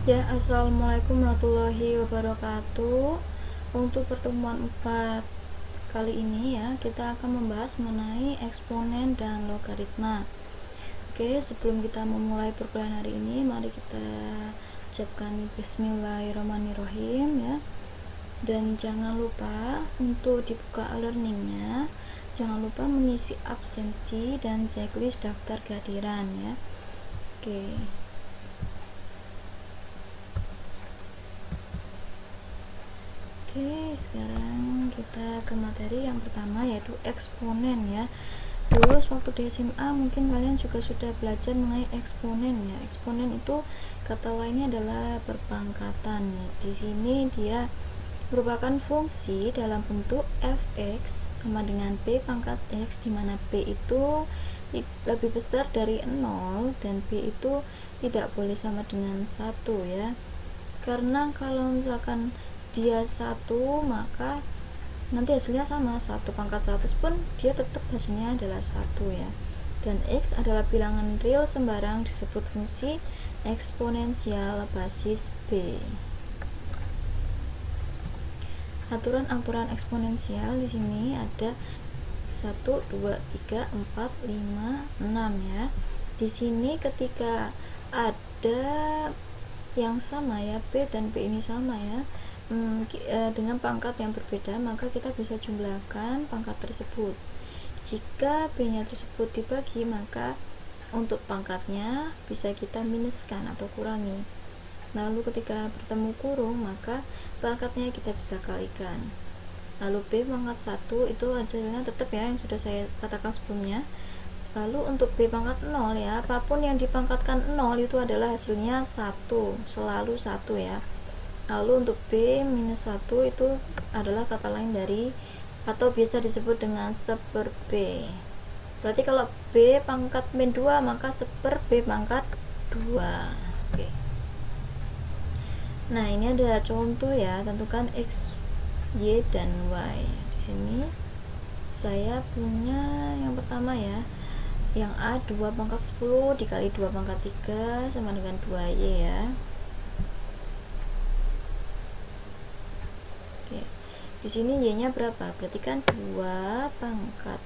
Ya, assalamualaikum warahmatullahi wabarakatuh. Untuk pertemuan 4 kali ini ya, kita akan membahas mengenai eksponen dan logaritma. Oke, sebelum kita memulai perkuliahan hari ini, mari kita ucapkan bismillahirrahmanirrahim ya. Dan jangan lupa untuk dibuka e-learningnya, jangan lupa mengisi absensi dan checklist daftar kehadiran ya. Oke. Oke, sekarang kita ke materi yang pertama, yaitu eksponen ya. Dulu waktu di SMA mungkin kalian juga sudah belajar mengenai eksponen ya. Eksponen itu kata lainnya adalah perpangkatan ya. Di sini dia merupakan fungsi dalam bentuk fx sama dengan p pangkat x, di mana p itu lebih besar dari 0 dan p itu tidak boleh sama dengan 1 ya. Karena kalau misalkan dia 1, maka nanti hasilnya sama, 1 pangkat 100 pun dia tetap hasilnya adalah 1 ya. Dan x adalah bilangan real sembarang disebut fungsi eksponensial basis b. Aturan-aturan eksponensial di sini ada 1, 2, 3, 4, 5, 6 ya. Di sini ketika ada yang sama ya, p dan p ini sama ya, dengan pangkat yang berbeda, maka kita bisa jumlahkan pangkat tersebut. Jika b-nya tersebut dibagi, maka untuk pangkatnya bisa kita minuskan atau kurangi. Lalu ketika bertemu kurung, maka pangkatnya kita bisa kalikan. Lalu b pangkat 1 itu hasilnya tetap ya, yang sudah saya katakan sebelumnya. Lalu untuk b pangkat 0 ya, apapun yang dipangkatkan 0 itu adalah hasilnya 1, selalu 1 ya. Lalu untuk b minus 1 itu adalah kata lain dari, atau biasa disebut dengan seper b. Berarti kalau b pangkat min 2, maka seper b pangkat 2. Oke. Nah, ini ada contoh ya, tentukan x, y, dan y. Di sini saya punya yang pertama ya, yang a 2 pangkat 10 dikali 2 pangkat 3 sama dengan 2y ya. Oke. Di sini y-nya berapa? Berarti kan 2 pangkat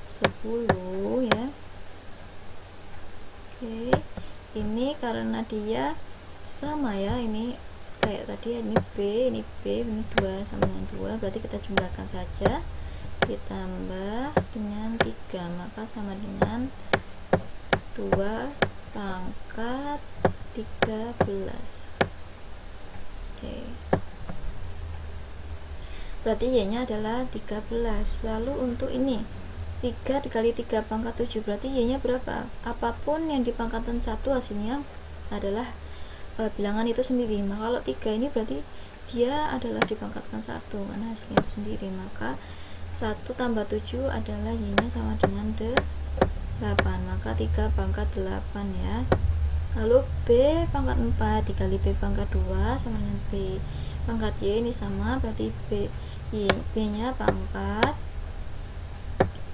10 ya. Oke. Ini karena dia sama ya, ini kayak tadi, ini b, ini 2 sama dengan 2, berarti kita jumlahkan saja, ditambah dengan 3, maka sama dengan 2 pangkat 13. Oke. Berarti y-nya adalah 13. Lalu untuk ini 3 dikali 3 pangkat 7, berarti y-nya berapa? Apapun yang di pangkatan 1 hasilnya adalah bilangan itu sendiri. Maka kalau 3 ini berarti dia adalah dipangkatkan 1 karena hasilnya itu sendiri, maka 1 tambah 7 adalah y-nya sama dengan 8, maka 3 pangkat 8 ya. Lalu b pangkat 4 dikali b pangkat 2 sama dengan b pangkat y, ini sama, berarti b nya pangkat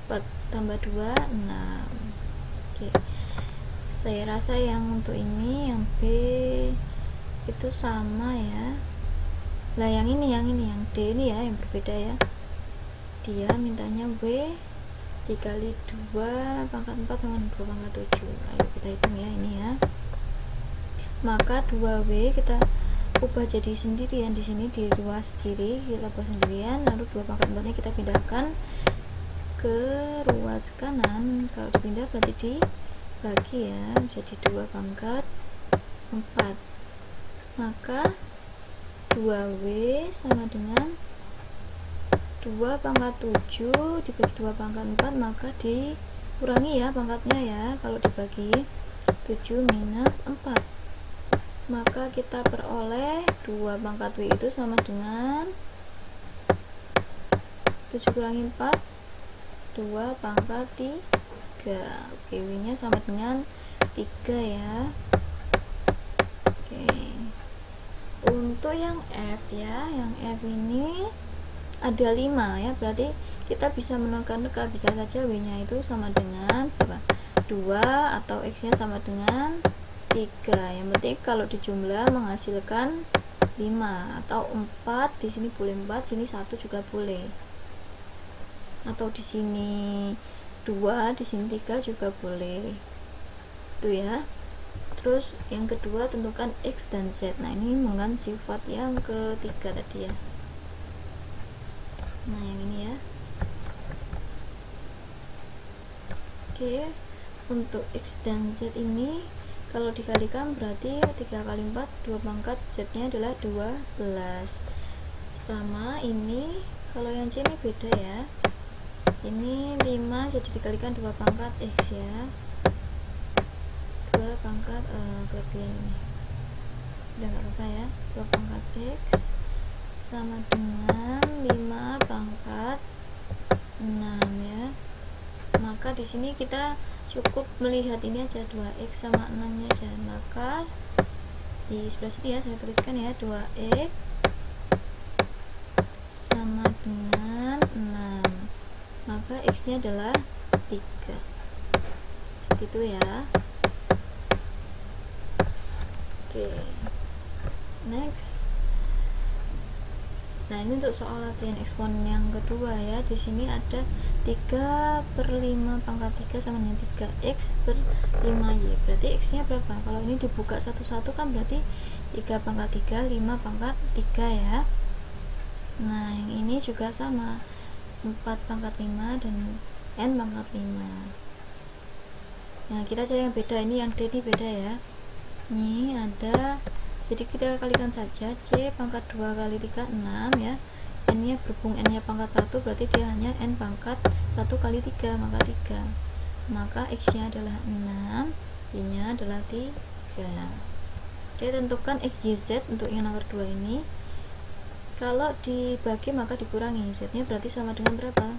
4 tambah 2, 6. Oke. Saya rasa yang untuk ini, yang b itu sama ya. Lah yang ini yang d ini ya, yang berbeda ya. Dia mintanya w dikali 2 pangkat 4 dengan 2 pangkat 7. Ayo kita hitung ya ini ya. Maka 2w kita ubah jadi sendirian, di sini di ruas kiri kita buat sendirian, lalu 2 pangkat 4 nya kita pindahkan ke ruas kanan. Kalau dipindah berarti dibagi ya, jadi 2 pangkat 4, maka 2w sama dengan 2 pangkat 7 dibagi 2 pangkat 4, maka dikurangi ya pangkatnya ya, kalau dibagi 7 minus 4, maka kita peroleh 2 pangkat w itu sama dengan 7 kurangi 4, 2 pangkat 3. Oke, w nya sama dengan 3 ya. Oke. Untuk yang f ya, yang f ini ada 5 ya, berarti kita bisa menerka-nerka, bisa saja w nya itu sama dengan berapa? 2 atau x nya sama dengan 3 3. Yang penting kalau dijumlah menghasilkan 5 atau 4. Di sini boleh 4, sini 1 juga boleh. Atau di sini 2, di sini 3 juga boleh. Itu ya. Terus yang kedua, tentukan X dan Z. Nah, ini menggunakan sifat yang ketiga tadi ya. Nah, yang ini ya. Oke, untuk X dan Z ini kalau dikalikan berarti 3 kali 4, 2 pangkat, Z nya adalah 12. Sama ini, kalau yang C ini beda ya. Ini 5, jadi dikalikan 2 pangkat X ya. 2 pangkat kelebihan ini. Udah gak apa-apa ya. 2 pangkat X sama dengan 5 pangkat 6 ya. Maka di sini kita cukup melihat ini aja, 2x sama 6 nya aja. Maka di sebelah sini ya saya tuliskan ya, 2x sama dengan 6. Maka x nya adalah 3. Seperti itu ya. Oke, next. Nah, ini untuk soal latihan eksponen yang kedua ya. Di sini ada 3 per 5 pangkat 3 sama dengan 3x per 5y. Berarti x nya berapa? Kalau ini dibuka satu-satu kan berarti 3 pangkat 3, 5 pangkat 3 ya. Nah, yang ini juga sama, 4 pangkat 5 dan n pangkat 5. Nah, kita cari yang beda. Ini yang D ini beda ya. Ini ada, jadi kita kalikan saja. C pangkat 2 kali 3, 6 ya. N nya berhubung N nya pangkat 1, berarti dia hanya N pangkat 1 kali 3, maka 3. Maka X nya adalah 6, Y nya adalah 3. Oke, tentukan X, Y, Z untuk yang nomor 2 ini. Kalau dibagi maka dikurangi. Z nya berarti sama dengan berapa?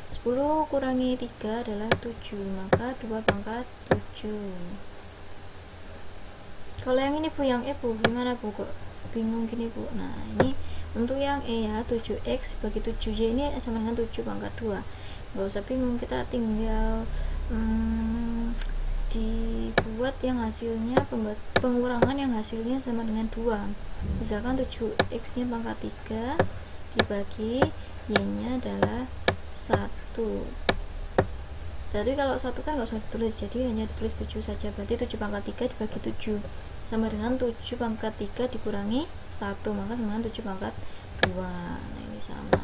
10 kurangi 3 adalah 7, maka 2 pangkat 7. Kalau yang ini Bu, yang E Bu, gimana Bu, kok bingung gini Bu? Nah, ini untuk yang E ya, 7x bagi 7y ini sama dengan 7 pangkat 2. Nggak usah bingung, kita tinggal dibuat yang hasilnya, pengurangan yang hasilnya sama dengan 2. Misalkan 7x nya pangkat 3 dibagi y nya adalah 1. Jadi kalau 1 kan nggak usah ditulis, jadi hanya ditulis 7 saja. Berarti 7 pangkat 3 dibagi 7 sama dengan 7 pangkat 3 dikurangi 1, maka sama dengan 7 pangkat 2. Nah, ini sama.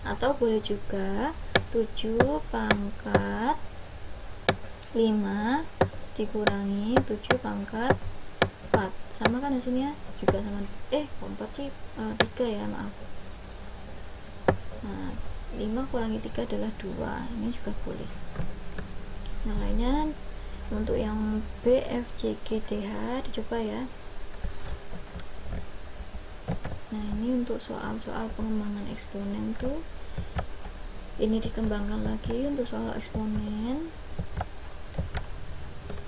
Atau boleh juga 7 pangkat 5 dikurangi 7 pangkat 4. Sama kan hasilnya? Juga sama. 4 sih 3 ya, maaf. Nah, 5 kurangi 3 adalah 2. Ini juga boleh. Yang lainnya untuk yang B, F, C, G, D, H dicoba ya. Nah, ini untuk soal-soal pengembangan eksponen tuh ini dikembangkan lagi untuk soal eksponen.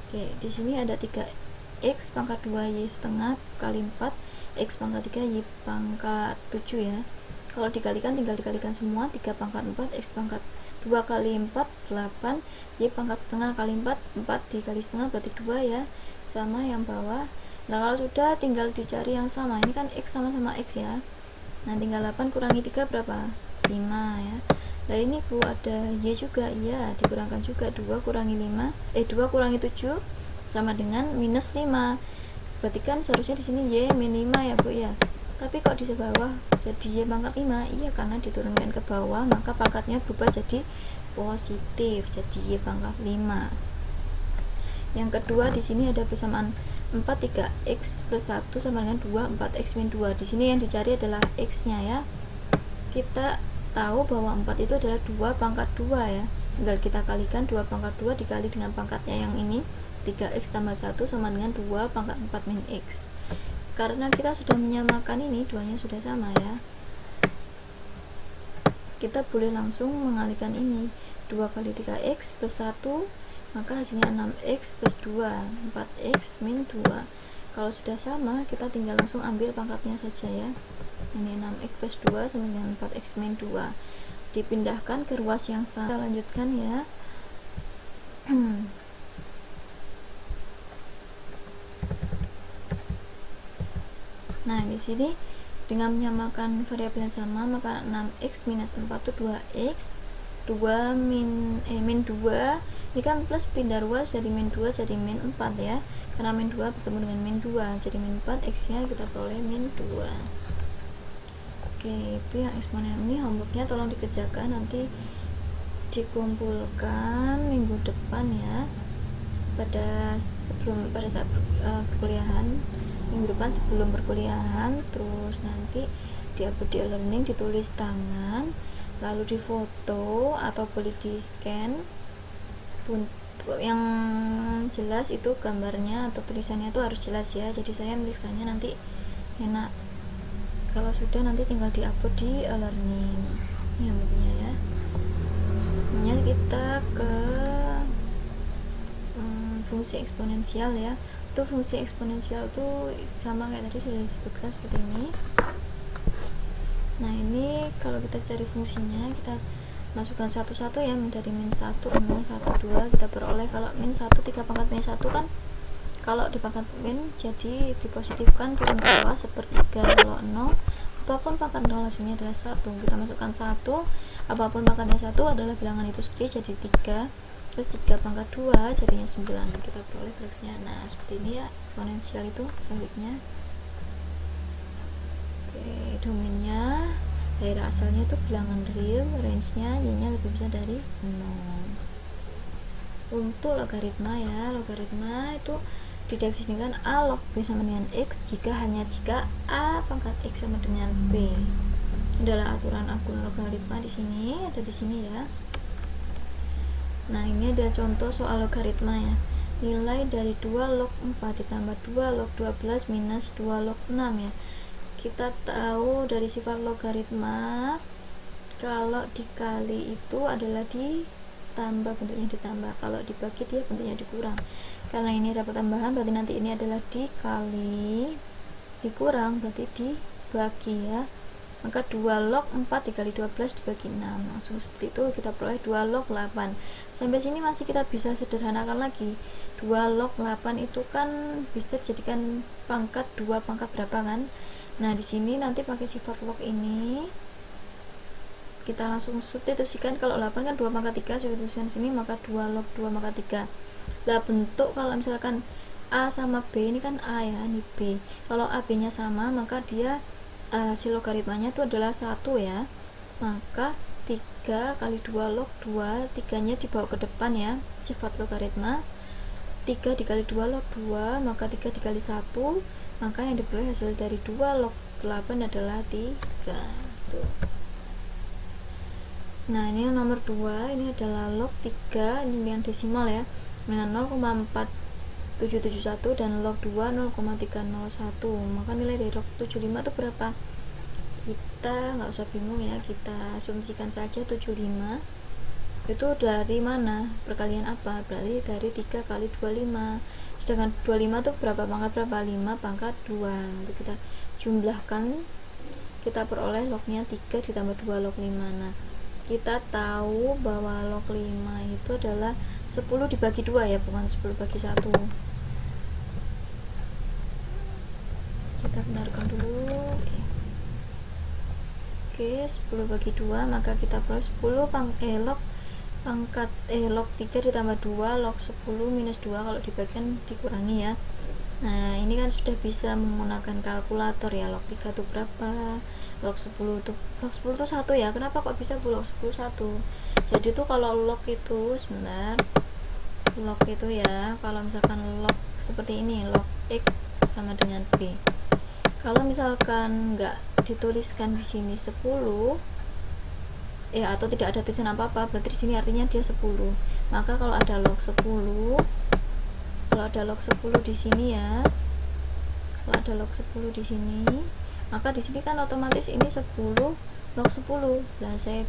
Oke, di sini ada 3x pangkat 2y setengah kali 4 x pangkat 3 y pangkat 7 ya. Kalau dikalikan tinggal dikalikan semua, 3 pangkat 4 x pangkat 2 kali 4 8 y pangkat setengah kali 4 dikali setengah berarti 2 ya, sama yang bawah. Nah, kalau sudah tinggal dicari yang sama. Ini kan x sama-sama x ya. Nah, tinggal 8 kurangi 3 berapa? 5 ya. Nah, ini Bu ada y juga, iya dikurangkan juga. 2 kurangi 2 kurangi 7 sama dengan minus 5. Berarti kan seharusnya di sini y min 5 ya Bu ya. Tapi kok di bawah jadi y pangkat 5? Iya, karena diturunkan ke bawah maka pangkatnya berubah jadi positif, jadi y pangkat 5. Yang kedua di sini ada persamaan 4 3x plus 1 sama dengan 2 4x min 2. Di sini yang dicari adalah x-nya ya. Kita tahu bahwa 4 itu adalah 2 pangkat 2 ya. Tinggal kita kalikan 2 pangkat 2 dikali dengan pangkatnya yang ini, 3x tambah 1 sama dengan 2 pangkat 4 min x. Karena kita sudah menyamakan ini, duanya sudah sama ya, kita boleh langsung mengalihkan ini. 2 kali 3x plus 1 maka hasilnya 6x plus 2 4x min 2. Kalau sudah sama kita tinggal langsung ambil pangkatnya saja ya. Ini 6x plus 2 sama dengan 4x min 2, dipindahkan ke ruas yang sama. Kita lanjutkan ya. Nah, di sini dengan menyamakan variabel yang sama, maka 6x minus 4 itu 2x, 2 min 2 ini kan plus pindah ruas jadi min 2 jadi min 4 ya, karena min 2 bertemu dengan min 2 jadi min 4, x nya kita peroleh min 2. Oke, itu yang eksponen ini. Homeworknya tolong dikerjakan, nanti dikumpulkan minggu depan ya, pada saat perkuliahan minggu depan sebelum perkuliahan. Terus nanti diupload di e-learning, ditulis tangan, lalu difoto atau boleh di scan. Yang jelas itu gambarnya atau tulisannya itu harus jelas ya, jadi saya meliksanya nanti enak. Kalau sudah nanti tinggal diupload di e-learning ya bukunya ya. Ini kita ke fungsi eksponensial ya. Itu fungsi eksponensial tuh sama kayak tadi sudah disebutkan seperti ini. Nah, ini kalau kita cari fungsinya, kita masukkan satu-satu ya, dari min 1, 0, 1, 2 kita peroleh. Kalau min 1, 3 pangkat min 1 kan kalau dipangkat min jadi dipositifkan turun ke bawah sepertiga. Kalau 0, apapun pangkat 0 hasilnya adalah 1, kita masukkan 1, apapun pangkatnya 1 adalah bilangan itu sendiri jadi 3, terus 3 pangkat 2 jadinya 9, kita peroleh grafiknya. Nah, seperti ini ya eksponensial itu grafiknya. Oke, domainnya daerah asalnya itu bilangan real, range-nya y-nya lebih besar dari 0. Untuk logaritma ya, logaritma itu didefinisikan a log b sama dengan x jika a pangkat x sama dengan b. Ini adalah aturan akun logaritma di sini, ada di sini ya. Nah, ini ada contoh soal logaritma ya. Nilai dari 2 log 4 ditambah 2 log 12 minus 2 log 6 ya. Kita tahu dari sifat logaritma kalau dikali itu adalah ditambah, bentuknya ditambah. Kalau dibagi dia bentuknya dikurang. Karena ini ada pertambahan berarti nanti ini adalah dikali, dikurang berarti dibagi ya. Maka 2 log 4 dikali 12 dibagi 6, langsung seperti itu kita peroleh 2 log 8. Sampai sini masih kita bisa sederhanakan lagi. 2 log 8 itu kan bisa dijadikan pangkat 2 pangkat berapa kan. Nah, di sini nanti pakai sifat log ini kita langsung substitusikan. Kalau 8 kan 2 pangkat 3, substitusikan sini maka 2 log 2 pangkat 3. Lah, bentuk kalau misalkan A sama B ini kan A ya, ini B. Kalau A B nya sama maka dia si logaritmanya itu adalah 1 ya. Maka 3 kali 2 log 2, 3 nya dibawa ke depan ya, sifat logaritma. 3 dikali 2 log 2, maka 3 dikali 1, maka yang diperoleh hasil dari 2 log 8 adalah 3. Tuh. Nah, ini yang nomor 2, ini adalah log 3, ini yang desimal ya, dengan 0,4771 dan log 2 0,301. Maka nilai dari log 75 itu berapa? Kita nggak usah bingung ya, kita asumsikan saja 75 itu dari mana, perkalian apa, berarti dari 3 kali 25. Sedangkan 25 itu berapa pangkat berapa? 5 pangkat 2. Nanti kita jumlahkan, kita peroleh lognya 3 ditambah 2 log 5. Nah, kita tahu bahwa log 5 itu adalah 10 dibagi 2 ya, bukan 10 bagi 1. Kita benarkan dulu. Oke, 10 bagi 2, maka kita peroleh 10 log 3 ditambah 2 log 10 minus 2, kalau dibagikan dikurangi ya. Nah, ini kan sudah bisa menggunakan kalkulator ya. Log 3 itu berapa, log 10 itu 1 ya. Kenapa kok bisa log 10 1? Jadi tuh kalau log itu sebentar, log itu ya, kalau misalkan log seperti ini, log x sama dengan b, kalau misalkan nggak dituliskan di sini 10 ya, atau tidak ada tulisan apa-apa, berarti di sini artinya dia 10. Maka kalau ada log 10, di sini ya, kalau ada log 10 di sini, maka di sini kan otomatis ini 10 log 10. Nah, saya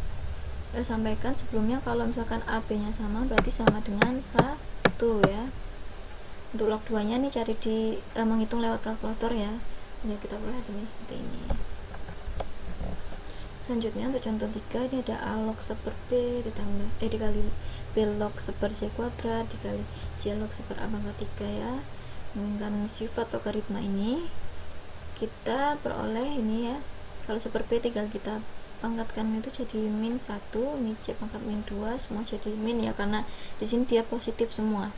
sampaikan sebelumnya kalau misalkan AB nya sama berarti sama dengan 1 ya. Untuk log 2 nya nih cari menghitung lewat kalkulator ya. Jadi kita peroleh hasilnya seperti ini. Selanjutnya untuk contoh 3, ini ada A log 1 B ditambah dikali B log 1 C kuadrat dikali C log 1 A pangkat 3 ya. Dengan sifat logaritma ini kita peroleh ini ya, kalau 1/P tinggal kita pangkatkan itu jadi min 1, min C pangkat min 2, semua jadi min ya, karena di sini dia positif semua.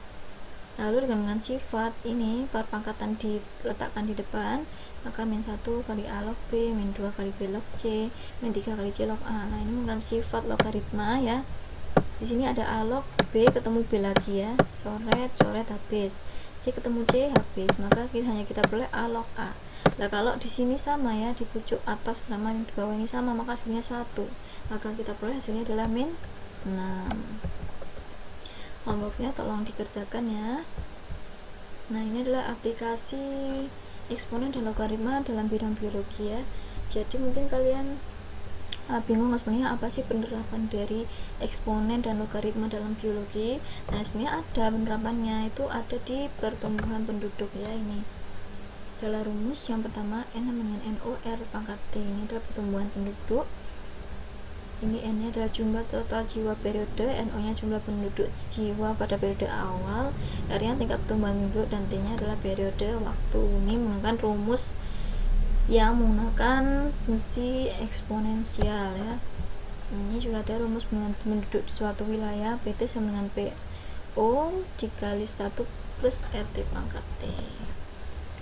Lalu dengan sifat ini pangkatan diletakkan di depan, maka min 1 kali A log B, min 2 kali B log C, min 3 kali C log A. Nah, ini bukan sifat logaritma ya. Di sini ada A log B ketemu B lagi ya, coret habis, C ketemu C habis, maka hanya kita peroleh A log A. Nah, kalau di sini sama ya, di pucuk atas sama di bawah ini sama, maka hasilnya 1, maka kita peroleh hasilnya adalah min 6. Homeworknya tolong dikerjakan ya. Nah, ini adalah aplikasi eksponen dan logaritma dalam bidang biologi ya. Jadi mungkin kalian bingung sebenarnya apa sih penerapan dari eksponen dan logaritma dalam biologi. Nah, sebenarnya ada penerapannya, itu ada di pertumbuhan penduduk ya. Ini adalah rumus yang pertama, N dengan NOR pangkat T, ini adalah pertumbuhan penduduk. Ini N nya adalah jumlah total jiwa periode, NO nya jumlah penduduk jiwa pada periode awal, R nya tingkat pertumbuhan penduduk, dan T nya adalah periode waktu. Ini menggunakan rumus yang menggunakan fungsi eksponensial ya. Ini juga ada rumus penduduk di suatu wilayah, PT sama dengan PO dikali 1 plus RT pangkat T.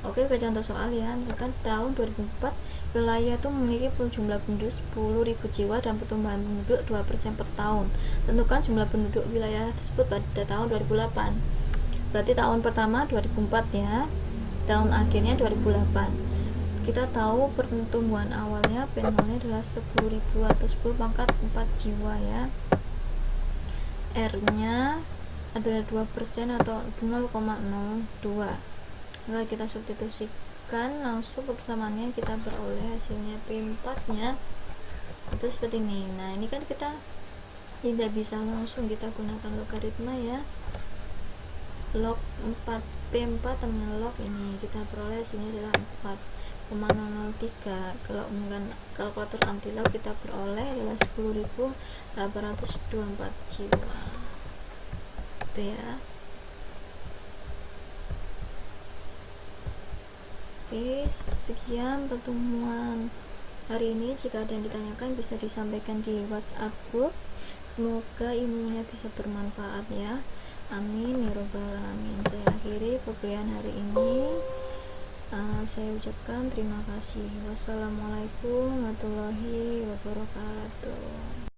Oke, ke contoh soal ya. Misalkan tahun 2004 wilayah itu memiliki jumlah penduduk 10.000 jiwa dan pertumbuhan penduduk 2% per tahun. Tentukan jumlah penduduk wilayah tersebut pada tahun 2008. Berarti tahun pertama 2004 ya, tahun akhirnya 2008. Kita tahu pertumbuhan awalnya P0 nya adalah 10.000 atau 10 pangkat 4 jiwa ya. R nya adalah 2% atau 0,02. Maka kita substitusikan langsung ke persamaannya, kita beroleh hasilnya P4 nya itu seperti ini. Nah, ini kan kita tidak bisa langsung kita gunakan logaritma ya. Log 4 P4 dengan log ini, kita peroleh hasilnya adalah 4,003. Kalau menggunakan kalkulator anti log kita peroleh adalah 10.824 jiwa. Itu ya. Oke, sekian pertemuan hari ini. Jika ada yang ditanyakan bisa disampaikan di WhatsApp group. Semoga ilmunya bisa bermanfaat ya. Amin ya robbal alamin. Saya akhiri pembelajaran hari ini. Saya ucapkan terima kasih. Wassalamualaikum warahmatullahi wabarakatuh.